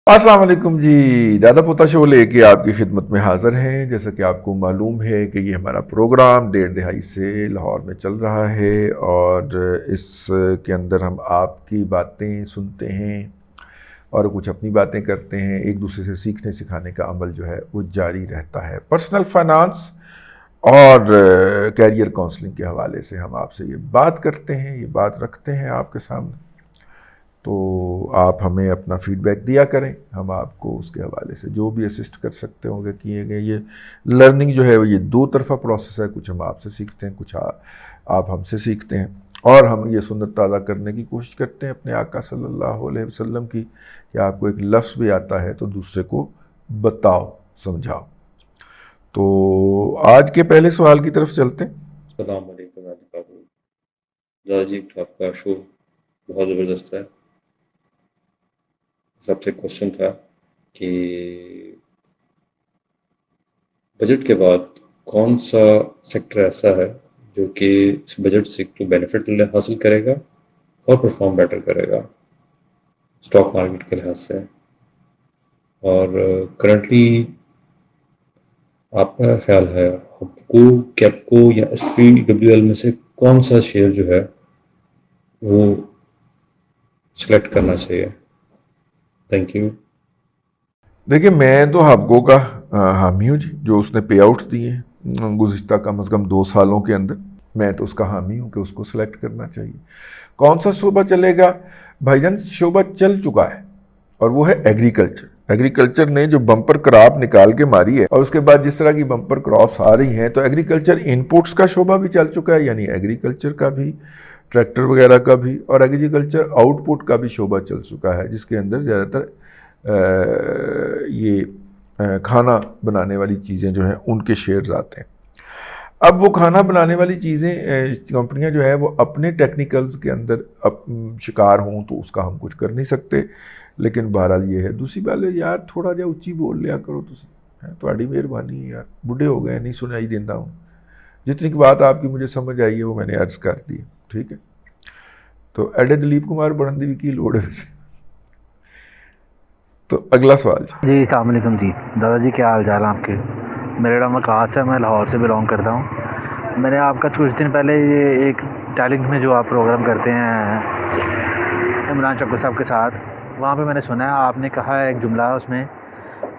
السلام علیکم جی، دادا پوتا شو لے کے آپ کی خدمت میں حاضر ہیں۔ جیسا کہ آپ کو معلوم ہے کہ یہ ہمارا پروگرام 1.5 دہائی سے لاہور میں چل رہا ہے اور اس کے اندر ہم آپ کی باتیں سنتے ہیں اور کچھ اپنی باتیں کرتے ہیں۔ ایک دوسرے سے سیکھنے سکھانے کا عمل جو ہے وہ جاری رہتا ہے۔ پرسنل فائنانس اور کیریئر کاؤنسلنگ کے حوالے سے ہم آپ سے یہ بات کرتے ہیں، یہ بات رکھتے ہیں آپ کے سامنے۔ تو آپ ہمیں اپنا فیڈ بیک دیا کریں، ہم آپ کو اس کے حوالے سے جو بھی اسسٹ کر سکتے ہوں گے کیے گئے۔ یہ لرننگ جو ہے وہ یہ دو طرفہ پروسیس ہے، کچھ ہم آپ سے سیکھتے ہیں، کچھ آپ ہم سے سیکھتے ہیں، اور ہم یہ سنت تازہ کرنے کی کوشش کرتے ہیں اپنے آقا صلی اللہ علیہ وسلم کی کہ آپ کو ایک لفظ بھی آتا ہے تو دوسرے کو بتاؤ، سمجھاؤ۔ تو آج کے پہلے سوال کی طرف چلتے ہیں۔ السلام علیکم دادا جی، آپ کا شو بہت زبردست ہے۔ سب سے کوشچن تھا کہ بجٹ کے بعد کون سا سیکٹر ایسا ہے جو کہ اس بجٹ سے تو بینیفٹ حاصل کرے گا اور پرفارم بیٹر کرے گا اسٹاک مارکیٹ کے لحاظ سے، اور کرنٹلی آپ کا خیال ہے کو کیپکو یا ایس پی ڈبلیو ایل میں سے کون سا شیئر جو ہے وہ سلیکٹ کرنا چاہیے؟ Thank you. دیکھیں، میں تو ہبکو کا حامی ہوں جی، جو اس نے پے آؤٹ دیے ہیں گزشتہ کم از کم 2 سالوں کے اندر، میں تو اس کا حامی ہوں کہ اس کو سلیکٹ کرنا چاہیے۔ کون سا شعبہ چلے گا؟ بھائی جان، شعبہ چل چکا ہے اور وہ ہے ایگریکلچر۔ ایگریکلچر نے جو بمپر کراپ نکال کے ماری ہے، اور اس کے بعد جس طرح کی بمپر کراپس آ رہی ہیں، تو ایگریکلچر انپوٹس کا شعبہ بھی چل چکا ہے، یعنی ایگریکلچر کا بھی، ٹریکٹر وغیرہ کا بھی، اور ایگریکلچر آؤٹ پٹ کا بھی شعبہ چل چکا ہے، جس کے اندر زیادہ تر یہ کھانا بنانے والی چیزیں جو ہیں ان کے شیئرز آتے ہیں۔ اب وہ کھانا بنانے والی چیزیں کمپنیاں جو ہے وہ اپنے ٹیکنیکلز کے اندر شکار ہوں تو اس کا ہم کچھ کر نہیں سکتے، لیکن بہرحال یہ ہے۔ دوسری بات ہے یار، تھوڑا جا اچھی بول لیا کرو تسی، تھوڑی مہربانی ہے یار، بڈھے ہو گئے نہیں سنائی دینا ہوں۔ جتنی کی بات آپ کی مجھے سمجھ آئی ہے وہ میں نے عرض کر دی، ٹھیک ہے؟ تو ایڈے دلیپ کمار بڑھن دی بھی کی لوڑ ہے ویسے۔ تو اگلا سوال جی۔ جی السلام علیکم جی، دادا جی کیا حال چال ہیں آپ کے؟ میرا نام وقاص ہے، میں لاہور سے بلانگ کرتا ہوں۔ میں نے آپ کا کچھ دن پہلے یہ ایک ٹیلنٹ میں جو آپ پروگرام کرتے ہیں عمران چکر صاحب کے ساتھ، وہاں پہ میں نے سنا ہے آپ نے کہا ہے ایک جملہ اس میں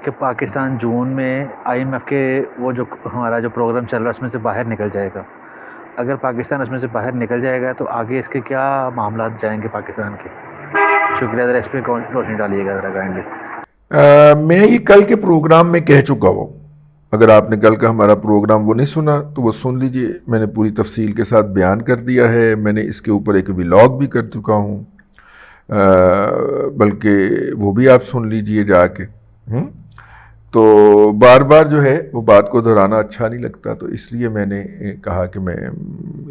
کہ پاکستان جون میں آئی ایم ایف کے وہ جو ہمارا جو پروگرام چل رہا ہے اس میں سے باہر نکل جائے گا۔ اگر پاکستان اس میں سے باہر نکل جائے گا تو آگے اس کے کیا معاملات جائیں گے پاکستان کے؟ شکریہ، ذرا اس پہ روشنی ڈالیے گا ذرا کائنڈلی۔ میں یہ کل کے پروگرام میں کہہ چکا ہوں، اگر آپ نے کل کا ہمارا پروگرام وہ نہیں سنا تو وہ سن لیجئے، میں نے پوری تفصیل کے ساتھ بیان کر دیا ہے۔ میں نے اس کے اوپر ایک ولاگ بھی کر چکا ہوں، بلکہ وہ بھی آپ سن لیجئے جا کے۔ تو بار بار جو ہے وہ بات کو دہرانا اچھا نہیں لگتا، تو اس لیے میں نے کہا کہ میں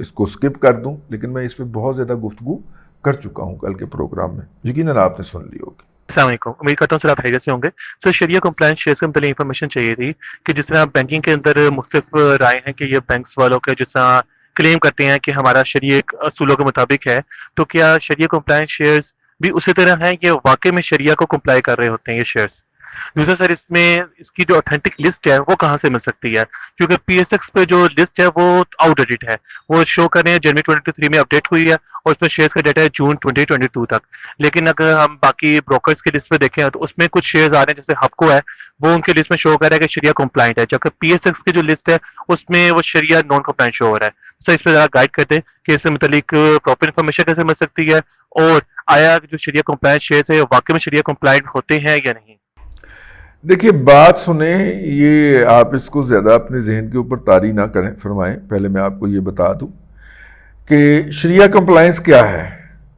اس کو سکپ کر دوں، لیکن میں اس پہ بہت زیادہ گفتگو کر چکا ہوں کل کے پروگرام میں، یقیناً آپ نے سن لی ہوگی۔ السلام علیکم، امید کرتا ہوں سر آپ خیریت سے ہوں گے۔ سر شریعہ کمپلائنس شیئرز کے متعلق انفارمیشن چاہیے تھی کہ جس طرح بینکنگ کے اندر مختلف رائے ہیں کہ یہ بینکس والوں کے جس طرح کلیم کرتے ہیں کہ ہمارا شریعہ اصولوں کے مطابق ہے، تو کیا شریعہ کمپلائنس شیئرز بھی اسی طرح ہیں کہ واقعی میں شریعہ کو کمپلائی کر رہے ہوتے ہیں یہ شیئرز؟ دوسرا سر، اس میں اس کی جو اوتھینٹک لسٹ ہے وہ کہاں سے مل سکتی ہے؟ کیونکہ پی ایس ایکس پہ جو لسٹ ہے وہ آؤٹ ڈیٹ ہے، وہ شو کر رہے ہیں جنوری 2023 میں اپڈیٹ ہوئی ہے اور اس میں شیئرز کا ڈیٹا ہے جون 2022 تک، لیکن اگر ہم باقی بروکرز کی لسٹ پہ دیکھیں تو اس میں کچھ شیئرز آ رہے ہیں جیسے ہبکو ہے، وہ ان کی لسٹ میں شو کر رہا ہے کہ شریعہ کمپلائنٹ ہے، جبکہ پی ایس ایکس کی جو لسٹ ہے اس میں وہ شریعہ نان کمپلائنٹ شو ہو رہا ہے۔ سر اس پہ ذرا گائڈ کر دیں کہ اس سے متعلق پراپر انفارمیشن کیسے مل سکتی ہے، اور آیا جو شریعہ کمپلائنٹ شیئرز ہے واقعی میں شریعہ کمپلائنٹ ہوتے ہیں یا نہیں؟ دیکھیے، بات سنیں، یہ آپ اس کو زیادہ اپنے ذہن کے اوپر طاری نہ کریں فرمائیں۔ پہلے میں آپ کو یہ بتا دوں کہ شریعہ کمپلائنس کیا ہے،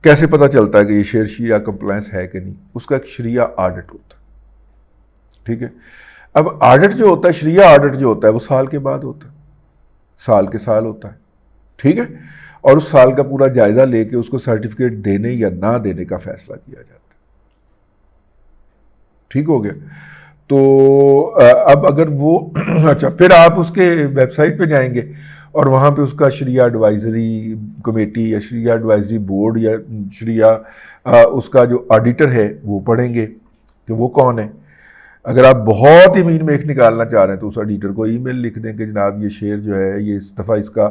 کیسے پتہ چلتا ہے کہ یہ شیئر شریعہ کمپلائنس ہے کہ نہیں۔ اس کا ایک شریعہ آڈٹ ہوتا ہے، ٹھیک ہے؟ اب آڈٹ جو ہوتا ہے، شریعہ آڈٹ جو ہوتا ہے وہ سال کے بعد ہوتا ہے، سال کے سال ہوتا ہے، ٹھیک ہے؟ اور اس سال کا پورا جائزہ لے کے اس کو سرٹیفکیٹ دینے یا نہ دینے کا فیصلہ کیا جاتا ہے، ٹھیک ہو گیا؟ تو اب اگر وہ اچھا، پھر آپ اس کے ویب سائٹ پہ جائیں گے اور وہاں پہ اس کا شریعہ ایڈوائزری کمیٹی یا شریعہ ایڈوائزری بورڈ یا شریعہ اس کا جو آڈیٹر ہے وہ پڑھیں گے کہ وہ کون ہے. اگر آپ بہت ہی مین میخ نکالنا چاہ رہے ہیں تو اس ایڈیٹر کو ای میل لکھ دیں کہ جناب یہ شیئر جو ہے یہ اس دفعہ اس کا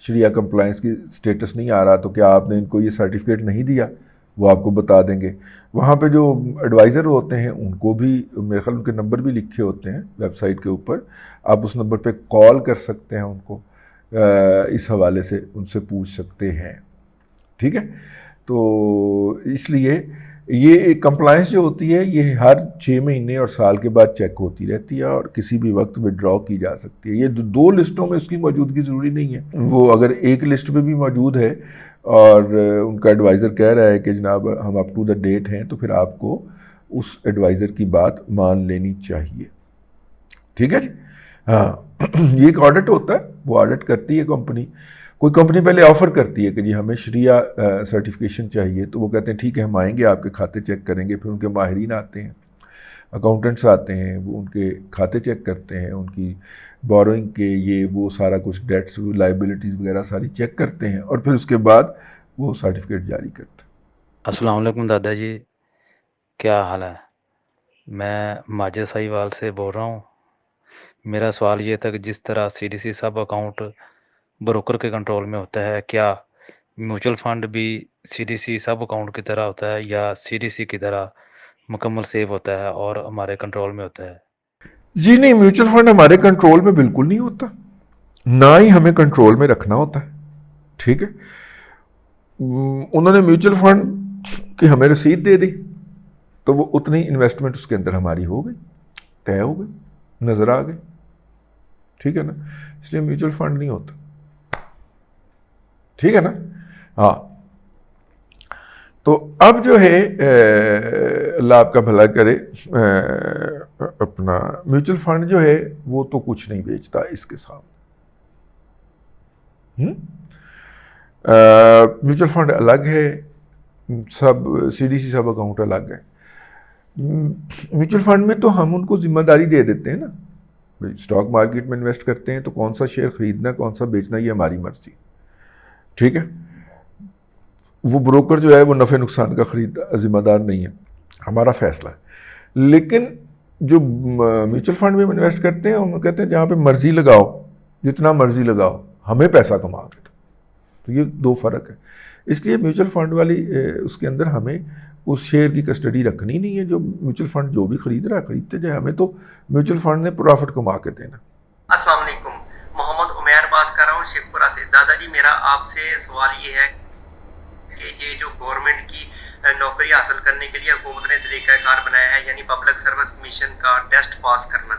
شریعہ کمپلائنس کی سٹیٹس نہیں آ رہا، تو کیا آپ نے ان کو یہ سرٹیفکیٹ نہیں دیا، وہ آپ کو بتا دیں گے. وہاں پہ جو ایڈوائزر ہوتے ہیں ان کو بھی میرے خیال ان کے نمبر بھی لکھے ہوتے ہیں ویب سائٹ کے اوپر، آپ اس نمبر پہ کال کر سکتے ہیں ان کو، اس حوالے سے ان سے پوچھ سکتے ہیں. ٹھیک ہے، تو اس لیے یہ کمپلائنس جو ہوتی ہے یہ ہر 6 مہینے اور سال کے بعد چیک ہوتی رہتی ہے اور کسی بھی وقت ودرا کی جا سکتی ہے. یہ 2 لسٹوں میں اس کی موجودگی ضروری نہیں ہے. وہ اگر ایک لسٹ میں بھی موجود ہے اور ان کا ایڈوائزر کہہ رہا ہے کہ جناب ہم اپ ٹو دا ڈیٹ ہیں، تو پھر آپ کو اس ایڈوائزر کی بات مان لینی چاہیے. ٹھیک ہے جی. ہاں یہ ایک آڈٹ ہوتا ہے، وہ آڈٹ کرتی ہے کمپنی. کوئی کمپنی پہلے آفر کرتی ہے کہ جی ہمیں شریعہ سرٹیفکیشن چاہیے، تو وہ کہتے ہیں ٹھیک ہے ہم آئیں گے، آپ کے کھاتے چیک کریں گے. پھر ان کے ماہرین آتے ہیں، اکاؤنٹنٹس آتے ہیں، وہ ان کے کھاتے چیک کرتے ہیں، ان کی بوروئنگ کے یہ وہ سارا کچھ ڈیٹس لائبلٹیز وغیرہ ساری چیک کرتے ہیں، اور پھر اس کے بعد وہ سرٹیفکیٹ جاری کرتے ہیں. السلام علیکم دادا جی، کیا حال ہے؟ میں ماجد ساہیوال سے بول رہا ہوں. میرا سوال یہ تھا کہ جس طرح CDC سب اکاؤنٹ بروکر کے کنٹرول میں ہوتا ہے، کیا میوچل فنڈ بھی CDC سب اکاؤنٹ کی طرح ہوتا ہے یا CDC کی طرح مکمل سیف ہوتا ہے اور ہمارے کنٹرول میں ہوتا ہے؟ جی نہیں، میوچل فنڈ ہمارے کنٹرول میں بالکل نہیں ہوتا، نہ ہی ہمیں کنٹرول میں رکھنا ہوتا ہے. ٹھیک ہے، انہوں نے میوچل فنڈ کی ہمیں رسید دے دی تو وہ اتنی انویسٹمنٹ اس کے اندر ہماری ہو گئی، طے ہو گئی، نظر آ گئی. ٹھیک ہے نا، اس لیے میوچل فنڈ نہیں ہوتا. ٹھیک ہے نا. ہاں تو اب جو ہے اللہ آپ کا بھلا کرے، اپنا میوچل فنڈ جو ہے وہ تو کچھ نہیں بیچتا اس کے سامنے. میوچل فنڈ الگ ہے، سب CDC سب اکاؤنٹ الگ ہے. میوچل فنڈ میں تو ہم ان کو ذمہ داری دے دیتے ہیں نا، اسٹاک مارکیٹ میں انویسٹ کرتے ہیں تو کون سا شیئر خریدنا کون سا بیچنا یہ ہماری مرضی. ٹھیک ہے، وہ بروکر جو ہے وہ نفع نقصان کا ذمہ دار نہیں ہے، ہمارا فیصلہ ہے. لیکن جو میوچل فنڈ میں انویسٹ کرتے ہیں ہم کہتے ہیں جہاں پہ مرضی لگاؤ، جتنا مرضی لگاؤ، ہمیں پیسہ کما کے دو. تو یہ 2 فرق ہے. اس لیے میوچل فنڈ والی اس کے اندر ہمیں اس شیئر کی کسٹڈی رکھنی نہیں ہے. جو میوچل فنڈ جو بھی خرید رہا ہے خریدتے جائے، ہمیں تو میوچل فنڈ نے پروفٹ کما کے دینا. السلام علیکم، محمد عمیر بات کر رہا ہوں شیخ پورہ سے. دادا جی میرا آپ سے سوال یہ ہے کہ یہ جو گورنمنٹ کی نوکری حاصل کرنے کے لیے حکومت نے طریقہ کار بنایا ہے، یعنی پبلک سروس کمیشن کا ٹیسٹ پاس کرنا،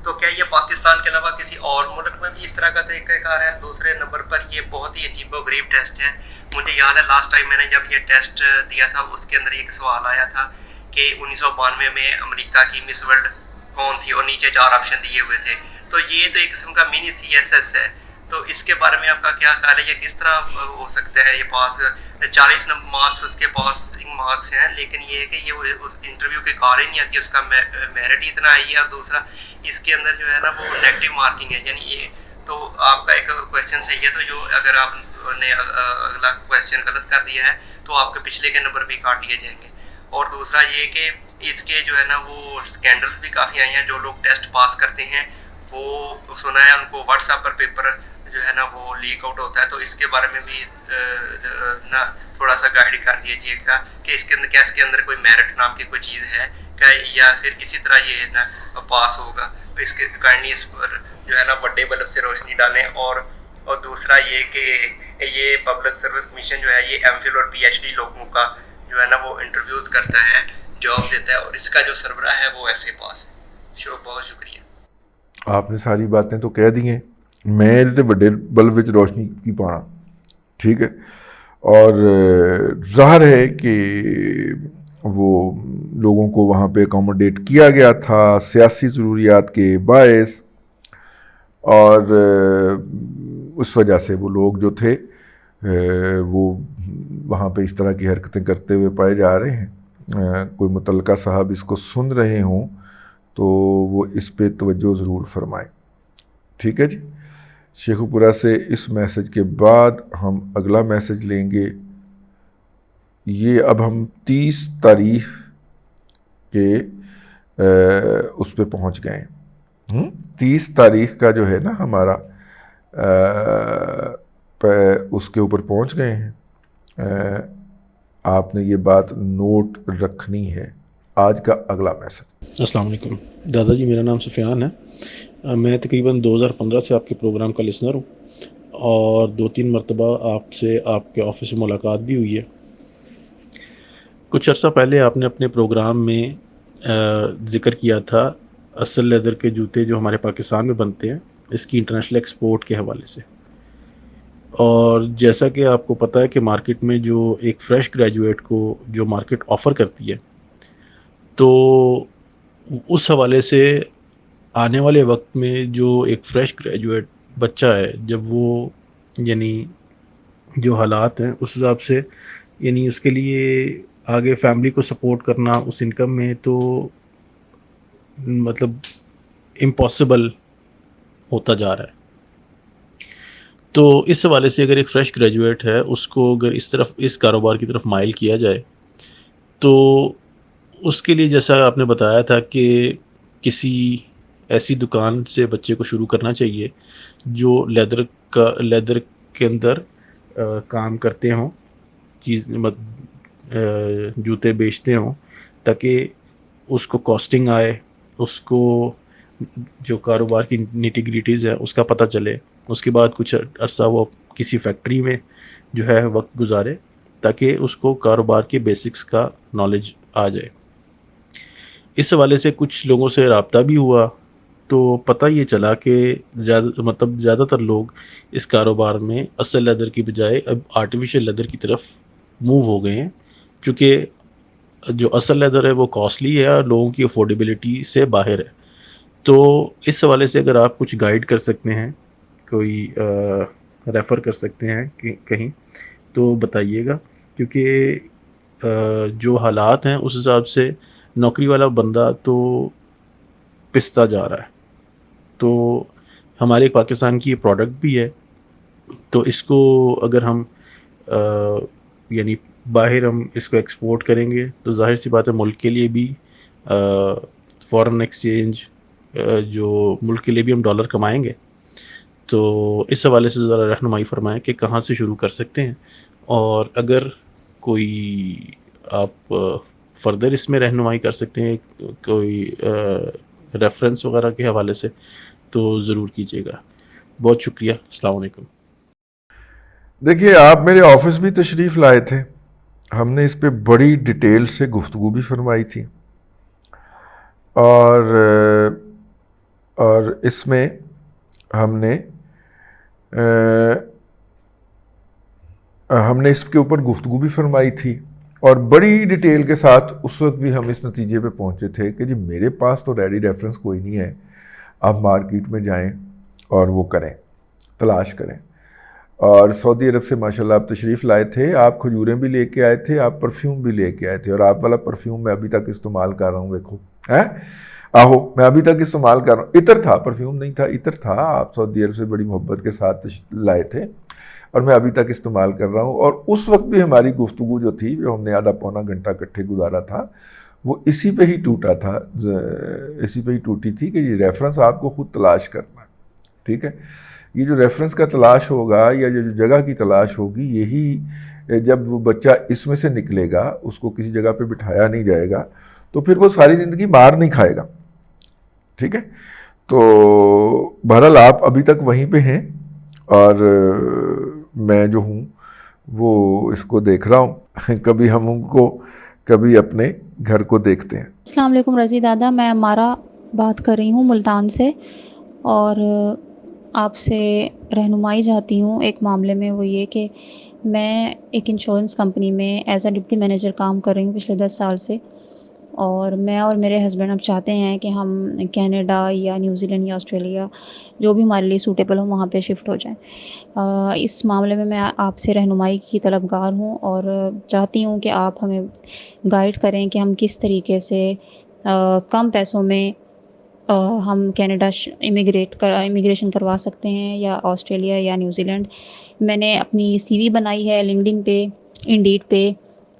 تو کیا یہ پاکستان کے علاوہ کسی اور ملک میں بھی اس طرح کا طریقہ کار ہے؟ دوسرے نمبر پر یہ بہت ہی عجیب و غریب ٹیسٹ ہے. مجھے یاد ہے لاسٹ ٹائم میں نے جب یہ ٹیسٹ دیا تھا اس کے اندر ایک سوال آیا تھا کہ 1992 میں امریکہ کی مس ورلڈ کون تھی، اور نیچے 4 آپشن دیے ہوئے تھے. تو یہ تو ایک قسم کا منی CSS ہے. تو اس کے بارے میں آپ کا کیا خیال ہے، یہ کس طرح ہو سکتا ہے؟ یہ پاس 40 مارکس اس کے پاسنگ مارکس ہیں، لیکن یہ ہے کہ یہ انٹرویو کی کار ہی نہیں آتی، اس کا میرٹ ہی اتنا آئی ہے. اور دوسرا اس کے اندر جو ہے نا وہ نیگیٹو مارکنگ ہے. یعنی یہ تو آپ کا ایک کویشچن صحیح ہے، تو جو اگر آپ نے اگلا کویشچن غلط کر دیا ہے تو آپ کے پچھلے کے نمبر بھی کاٹ لیے جائیں گے. اور دوسرا یہ کہ اس کے جو ہے نا وہ اسکینڈلس بھی کافی آئے ہیں. جو لوگ ٹیسٹ پاس کرتے ہیں وہ سنا ہے ان کو واٹس ایپ پر پیپر جو ہے نا وہ لیک آؤٹ ہوتا ہے. تو اس کے بارے میں بھی نا تھوڑا سا گائیڈ کر دیجیے گا کہ اس کے اندر کیا اس کے اندر کوئی میرٹ نام کی کوئی چیز ہے کیا، یا پھر اسی طرح یہ نا پاس ہوگا. اس کے کائنڈلی اس پر جو ہے نا بڑے بلب سے روشنی ڈالیں. اور دوسرا یہ کہ یہ پبلک سروس کمیشن جو ہے یہ MPhil اور PhD لوگوں کا جو ہے نا وہ انٹرویوز کرتا ہے، جاب دیتا ہے، اور اس کا جو سربراہ ہے وہ FA پاس ہے. بہت شکریہ. آپ نے ساری باتیں تو کہہ دی ہیں، میں تے بڑے بلب وچ روشنی کی پانا. ٹھیک ہے، اور ظاہر ہے کہ وہ لوگوں کو وہاں پہ اکوموڈیٹ کیا گیا تھا سیاسی ضروریات کے باعث، اور اس وجہ سے وہ لوگ جو تھے وہ وہاں پہ اس طرح کی حرکتیں کرتے ہوئے پائے جا رہے ہیں. کوئی متعلقہ صاحب اس کو سن رہے ہوں تو وہ اس پہ توجہ ضرور فرمائیں. ٹھیک ہے جی. شیخ پورہ سے اس میسج کے بعد ہم اگلا میسج لیں گے. یہ اب ہم 30 تاریخ کے اس پہ پہنچ گئے ہیں۔ 30 تاریخ کا جو ہے نا ہمارا اس کے اوپر پہنچ گئے ہیں۔ آپ نے یہ بات نوٹ رکھنی ہے۔ آج کا اگلا میسج۔ السلام علیکم دادا جی، میرا نام سفیان ہے۔ میں تقریباً 2015 سے آپ کے پروگرام کا لسنر ہوں اور 2-3 مرتبہ آپ سے آپ کے آفس میں ملاقات بھی ہوئی ہے۔ کچھ عرصہ پہلے آپ نے اپنے پروگرام میں ذکر کیا تھا اصل لیدر کے جوتے جو ہمارے پاکستان میں بنتے ہیں، اس کی انٹرنیشنل ایکسپورٹ کے حوالے سے، اور جیسا کہ آپ کو پتہ ہے کہ مارکیٹ میں جو ایک فریش گریجویٹ کو جو مارکیٹ آفر کرتی ہے، تو اس حوالے سے آنے والے وقت میں جو ایک فریش گریجویٹ بچہ ہے، جب وہ یعنی جو حالات ہیں اس حساب سے یعنی اس کے لیے آگے فیملی کو سپورٹ کرنا اس انکم میں تو مطلب امپاسبل ہوتا جا رہا ہے۔ تو اس حوالے سے اگر ایک فریش گریجویٹ ہے اس کو اگر اس کاروبار کی طرف مائل کیا جائے تو اس کے لیے جیسا آپ نے بتایا تھا کہ کسی ایسی دکان سے بچے کو شروع کرنا چاہیے جو لیدر کے اندر کام کرتے ہوں، جوتے بیچتے ہوں، تاکہ اس کو کاسٹنگ آئے، اس کو جو کاروبار کی نیٹی-گریٹیز ہے اس کا پتہ چلے۔ اس کے بعد کچھ عرصہ وہ کسی فیکٹری میں جو ہے وقت گزارے تاکہ اس کو کاروبار کے بیسکس کا نالج آ جائے۔ اس حوالے سے کچھ لوگوں سے رابطہ بھی ہوا تو پتہ یہ چلا کہ زیادہ تر لوگ اس کاروبار میں اصل لیدر کی بجائے اب آرٹیفیشل لیدر کی طرف موو ہو گئے ہیں، چونکہ جو اصل لیدر ہے وہ کاسٹلی ہے اور لوگوں کی افورڈیبلٹی سے باہر ہے۔ تو اس حوالے سے اگر آپ کچھ گائیڈ کر سکتے ہیں، کوئی ریفر کر سکتے ہیں کہ کہیں، تو بتائیے گا، کیونکہ جو حالات ہیں اس حساب سے نوکری والا بندہ تو پستا جا رہا ہے۔ تو ہمارے پاکستان کی یہ پروڈکٹ بھی ہے، تو اس کو اگر ہم یعنی باہر ہم اس کو ایکسپورٹ کریں گے تو ظاہر سی بات ہے ملک کے لیے بھی فارن ایکسچینج جو ملک کے لیے بھی ہم ڈالر کمائیں گے۔ تو اس حوالے سے ذرا رہنمائی فرمائیں کہ کہاں سے شروع کر سکتے ہیں، اور اگر کوئی آپ فردر اس میں رہنمائی کر سکتے ہیں کوئی ریفرنس وغیرہ کے حوالے سے تو ضرور کیجیے گا۔ بہت شکریہ، السلام علیکم۔ دیکھیے، آپ میرے آفس بھی تشریف لائے تھے، ہم نے اس پہ بڑی ڈیٹیل سے گفتگو بھی فرمائی تھی، اور اس میں ہم نے اس کے اوپر گفتگو بھی فرمائی تھی، اور بڑی ڈیٹیل کے ساتھ اس وقت بھی ہم اس نتیجے پہ پہنچے تھے کہ جی میرے پاس تو ریڈی ریفرنس کوئی نہیں ہے، آپ مارکیٹ میں جائیں اور وہ کریں، تلاش کریں۔ اور سعودی عرب سے ماشاءاللہ آپ تشریف لائے تھے، آپ کھجوریں بھی لے کے آئے تھے، آپ پرفیوم بھی لے کے آئے تھے، اور آپ والا پرفیوم میں ابھی تک استعمال کر رہا ہوں، دیکھو میں ابھی تک استعمال کر رہا ہوں۔ عطر تھا، پرفیوم نہیں تھا، عطر تھا، آپ سعودی عرب سے بڑی محبت کے ساتھ لائے تھے اور میں ابھی تک استعمال کر رہا ہوں۔ اور اس وقت بھی ہماری گفتگو جو تھی، جو ہم نے آدھا پونا گھنٹہ اکٹھے گزارا تھا، وہ اسی پہ ہی ٹوٹی تھی کہ یہ ریفرنس آپ کو خود تلاش کرنا ہے، ٹھیک ہے؟ یہ جو ریفرنس کا تلاش ہوگا یا جو جگہ کی تلاش ہوگی، یہی جب وہ بچہ اس میں سے نکلے گا، اس کو کسی جگہ پہ بٹھایا نہیں جائے گا تو پھر وہ ساری زندگی مار نہیں کھائے گا، ٹھیک ہے؟ تو بہرحال آپ ابھی تک وہیں پہ ہیں، اور میں جو ہوں وہ اس کو دیکھ رہا ہوں، کبھی ہم ان کو کبھی اپنے گھر کو دیکھتے ہیں۔ السلام علیکم رضی دادا، میں مارا بات کر رہی ہوں ملتان سے، اور آپ سے رہنمائی چاہتی ہوں ایک معاملے میں۔ وہ یہ کہ میں ایک انشورنس کمپنی میں ایز اے ڈپٹی مینیجر کام کر رہی ہوں پچھلے 10 سال سے، اور میں اور میرے ہسبینڈ اب چاہتے ہیں کہ ہم کینیڈا یا نیوزی لینڈ یا آسٹریلیا، جو بھی ہمارے لیے سوٹیبل ہو، وہاں پہ شفٹ ہو جائیں۔ اس معاملے میں آپ سے رہنمائی کی طلبگار ہوں، اور چاہتی ہوں کہ آپ ہمیں گائیڈ کریں کہ ہم کس طریقے سے کم پیسوں میں ہم کینیڈا امیگریشن کروا سکتے ہیں، یا آسٹریلیا یا نیوزی لینڈ۔ میں نے اپنی CV بنائی ہے لنکڈن پہ، انڈیڈ پہ،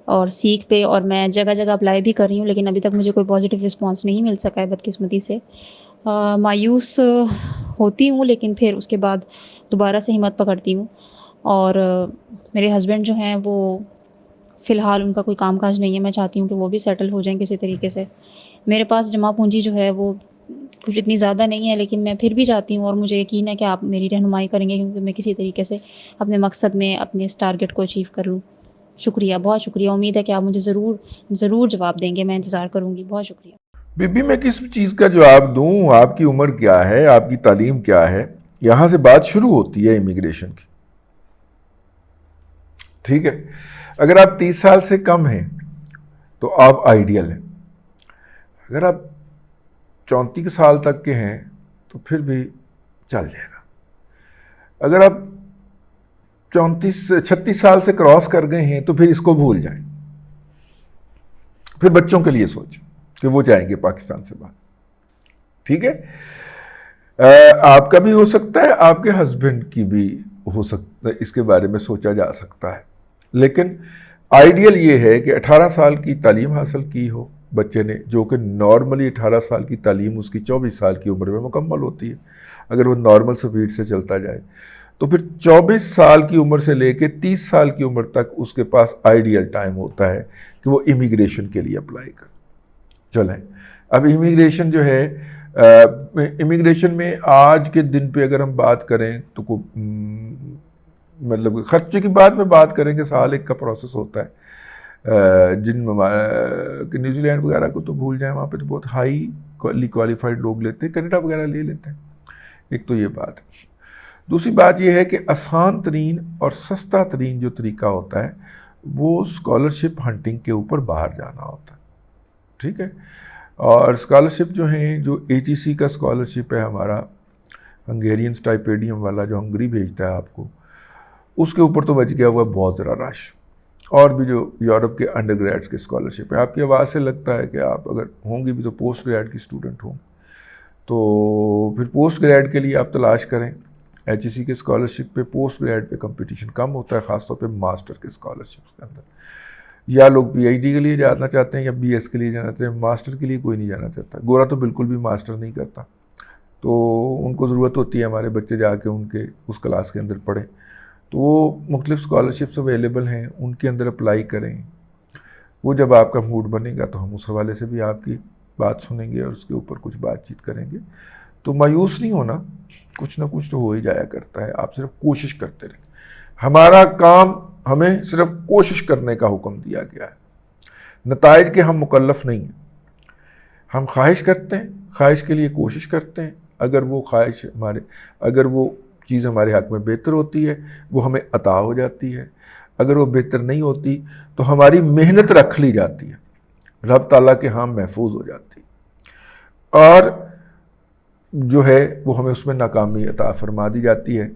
اور سیکھ پہ، اور میں جگہ جگہ اپلائی بھی کر رہی ہوں، لیکن ابھی تک مجھے کوئی پازیٹیو رسپانس نہیں مل سکا ہے بدقسمتی سے۔ مایوس ہوتی ہوں، لیکن پھر اس کے بعد دوبارہ سے ہمت پکڑتی ہوں۔ اور میرے ہسبینڈ جو ہیں وہ فی الحال ان کا کوئی کام کاج نہیں ہے، میں چاہتی ہوں کہ وہ بھی سیٹل ہو جائیں کسی طریقے سے۔ میرے پاس جمع پونجی جو ہے وہ کچھ اتنی زیادہ نہیں ہے، لیکن میں پھر بھی چاہتی ہوں، اور مجھے یقین ہے کہ آپ میری رہنمائی کریں گے، کیونکہ میں کسی طریقے سے اپنے مقصد میں اپنے اس ٹارگٹ کو اچیو کر لوں۔ شکریہ، بہت شکریہ، امید ہے کہ آپ مجھے ضرور جواب دیں گے، میں انتظار کروں گی۔ بہت شکریہ۔ بی بی میں کس چیز کا جواب دوں؟ آپ کی عمر کیا ہے، آپ کی تعلیم کیا ہے؟ یہاں سے بات شروع ہوتی ہے امیگریشن کی، ٹھیک ہے؟ اگر آپ 30 سال سے کم ہیں تو آپ آئیڈیل ہیں، اگر آپ 34 سال تک کے ہیں تو پھر بھی چل جائے گا۔ اگر آپ 36 سال سے کراس کر گئے ہیں تو پھر اس کو بھول جائیں، پھر بچوں کے لیے سوچیں کہ وہ جائیں گے پاکستان سے باہر، ٹھیک ہے؟ آپ کا بھی ہو سکتا ہے، آپ کے ہسبینڈ کی بھی ہو سکتا ہے، اس کے بارے میں سوچا جا سکتا ہے، لیکن آئیڈیل یہ ہے کہ 18 سال کی تعلیم حاصل کی ہو بچے نے، جو کہ نارملی 18 سال کی تعلیم اس کی 24 سال کی عمر میں مکمل ہوتی ہے اگر وہ نارمل سپیڈ سے چلتا جائے، تو پھر 24 سال کی عمر سے لے کے 30 سال کی عمر تک اس کے پاس آئیڈیل ٹائم ہوتا ہے کہ وہ امیگریشن کے لیے اپلائی کرے۔ چلیں، اب امیگریشن جو ہے، امیگریشن میں آج کے دن پہ اگر ہم بات کریں تو مطلب خرچے کی بات کریں کہ سال ایک کا پروسیس ہوتا ہے۔ نیوزی لینڈ وغیرہ کو تو بھول جائیں، وہاں پہ تو بہت ہائی کوالیفائڈ لوگ لیتے ہیں، کینیڈا وغیرہ لے لیتے ہیں۔ ایک تو یہ بات ہے۔ دوسری بات یہ ہے کہ آسان ترین اور سستا ترین جو طریقہ ہوتا ہے وہ اسکالرشپ ہنٹنگ کے اوپر باہر جانا ہوتا ہے، ٹھیک ہے؟ اور اسکالرشپ جو ہیں، جو ATC کا اسکالرشپ ہے ہمارا، ہنگیرین اسٹائپیڈیم والا جو ہنگری بھیجتا ہے آپ کو، اس کے اوپر تو بچ گیا ہوا بہت ذرا رش۔ اور بھی جو یورپ کے انڈر گریڈس کے اسکالرشپ ہے، آپ کی آواز سے لگتا ہے کہ آپ اگر ہوں گی بھی تو پوسٹ گریڈ کی اسٹوڈنٹ ہوں، تو پھر پوسٹ گریڈ کے لیے آپ تلاش کریں۔ HEC کے اسکالرشپ پہ پوسٹ گریڈ پہ کمپٹیشن کم ہوتا ہے، خاص طور پہ ماسٹر کے اسکالرشپ کے اندر، یا لوگ PhD کے لیے جانا چاہتے ہیں یا BS کے لیے جانا چاہتے ہیں، ماسٹر کے لیے کوئی نہیں جانا چاہتا۔ گورا تو بالکل بھی ماسٹر نہیں کرتا، تو ان کو ضرورت ہوتی ہے ہمارے بچے جا کے ان کے اس کلاس کے اندر پڑھیں، تو وہ مختلف اسکالرشپس اویلیبل ہیں، ان کے اندر اپلائی کریں۔ وہ جب آپ کا موڈ بنے گا تو ہم اس حوالے سے بھی آپ کی بات سنیں گے اور اس کے اوپر کچھ بات چیت کریں گے۔ تو مایوس نہیں ہونا، کچھ نہ کچھ تو ہو ہی جایا کرتا ہے، آپ صرف کوشش کرتے رہیں۔ ہمارا کام، ہمیں صرف کوشش کرنے کا حکم دیا گیا ہے، نتائج کے ہم مکلف نہیں ہیں۔ ہم خواہش کرتے ہیں، خواہش کے لیے کوشش کرتے ہیں، اگر وہ خواہش اگر وہ چیز ہمارے حق میں بہتر ہوتی ہے وہ ہمیں عطا ہو جاتی ہے، اگر وہ بہتر نہیں ہوتی تو ہماری محنت رکھ لی جاتی ہے، رب تعالیٰ کے ہاں محفوظ ہو جاتی ہے، اور جو ہے وہ ہمیں اس میں ناکامی عطا فرما دی جاتی ہے۔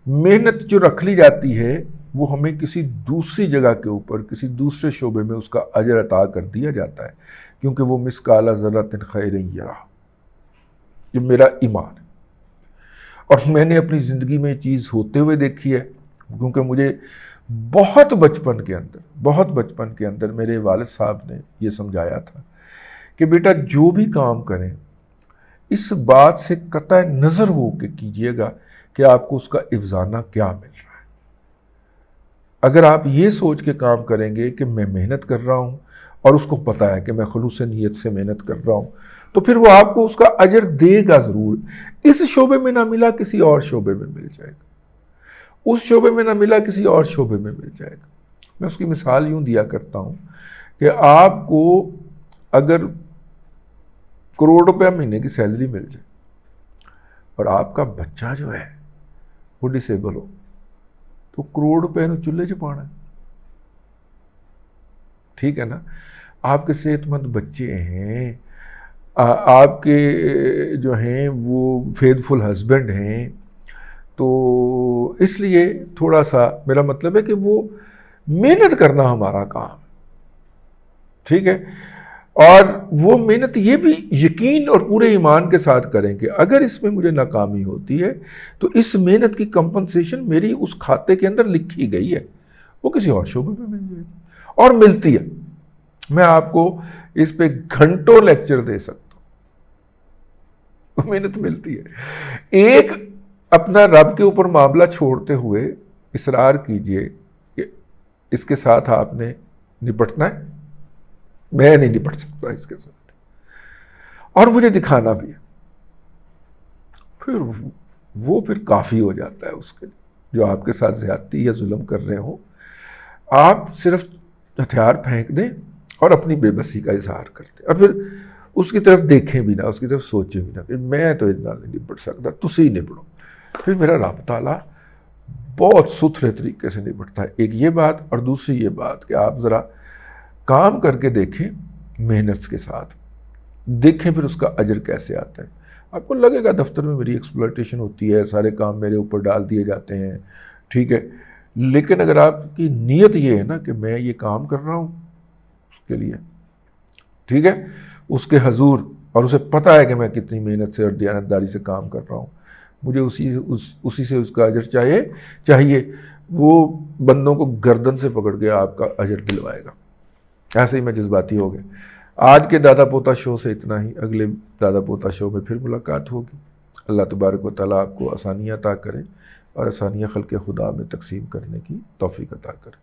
محنت جو رکھ لی جاتی ہے وہ ہمیں کسی دوسری جگہ کے اوپر، کسی دوسرے شعبے میں اس کا اجر عطا کر دیا جاتا ہے، کیونکہ وہ مثقال ذرۃ خیر یرہ، یہ میرا ایمان ہے۔ اور میں نے اپنی زندگی میں یہ چیز ہوتے ہوئے دیکھی ہے، کیونکہ مجھے بہت بچپن کے اندر میرے والد صاحب نے یہ سمجھایا تھا کہ بیٹا جو بھی کام کریں اس بات سے قطع نظر ہو کے کیجئے گا کہ آپ کو اس کا افزانہ کیا مل رہا ہے۔ اگر آپ یہ سوچ کے کام کریں گے کہ میں محنت کر رہا ہوں اور اس کو پتہ ہے کہ میں خلوص نیت سے محنت کر رہا ہوں، تو پھر وہ آپ کو اس کا اجر دے گا ضرور۔ اس شعبے میں نہ ملا کسی اور شعبے میں مل جائے گا، اس شعبے میں نہ ملا کسی اور شعبے میں مل جائے گا۔ میں اس کی مثال یوں دیا کرتا ہوں کہ آپ کو اگر کروڑ روپے مہینے کی سیلری مل جائے اور آپ کا بچہ جو ہے وہ ڈسیبل ہو، تو کروڑ روپے نو چولہے چ پانا ہے، ٹھیک ہے نا؟ آپ کے صحت مند بچے ہیں، آپ کے جو ہیں وہ فیتھفل ہسبینڈ ہیں، تو اس لیے تھوڑا سا میرا مطلب ہے کہ وہ محنت کرنا ہمارا کام، ٹھیک ہے؟ اور وہ محنت یہ بھی یقین اور پورے ایمان کے ساتھ کریں کہ اگر اس میں مجھے ناکامی ہوتی ہے تو اس محنت کی کمپنسیشن میری اس کھاتے کے اندر لکھی گئی ہے، وہ کسی اور شعبے میں مل جائے گی۔ اور ملتی ہے. میں آپ کو اس پہ گھنٹوں لیکچر دے سکتا ہوں. محنت ملتی ہے. ایک اپنا رب کے اوپر معاملہ چھوڑتے ہوئے اصرار کیجئے کہ اس کے ساتھ آپ نے نپٹنا ہے. میں نہیں نپٹ سکتا اس کے ساتھ، اور مجھے دکھانا بھی ہے. پھر کافی ہو جاتا ہے اس کے لیے. جو آپ کے ساتھ زیادتی یا ظلم کر رہے ہوں، آپ صرف ہتھیار پھینک دیں اور اپنی بے بسی کا اظہار کر دیں، اور پھر اس کی طرف دیکھیں بھی نہ، اس کی طرف سوچیں بھی نہ کہ میں تو اتنا نہیں نپٹ سکتا، تسی نپٹو. پھر میرا رب تعالیٰ بہت ستھرے طریقے سے نپٹتا ہے. ایک یہ بات، اور دوسری یہ بات کہ آپ ذرا کام کر کے دیکھیں محنت کے ساتھ، دیکھیں پھر اس کا اجر کیسے آتا ہے. آپ کو لگے گا دفتر میں میری ایکسپلائٹیشن ہوتی ہے، سارے کام میرے اوپر ڈال دیے جاتے ہیں، ٹھیک ہے، لیکن اگر آپ کی نیت یہ ہے نا کہ میں یہ کام کر رہا ہوں اس کے لیے، ٹھیک ہے، اس کے حضور، اور اسے پتہ ہے کہ میں کتنی محنت سے اور دیانتداری سے کام کر رہا ہوں، مجھے اسی سے اس کا اجر چاہیے. وہ بندوں کو گردن سے پکڑ کے آپ کا اجر دلوائے گا. ایسے ہی میں جذباتی ہو گئے. آج کے دادا پوتا شو سے اتنا ہی. اگلے دادا پوتا شو میں پھر ملاقات ہوگی. اللہ تبارک و تعالیٰ آپ کو آسانیاں عطا کرے اور آسانیاں خلق خدا میں تقسیم کرنے کی توفیق عطا کرے.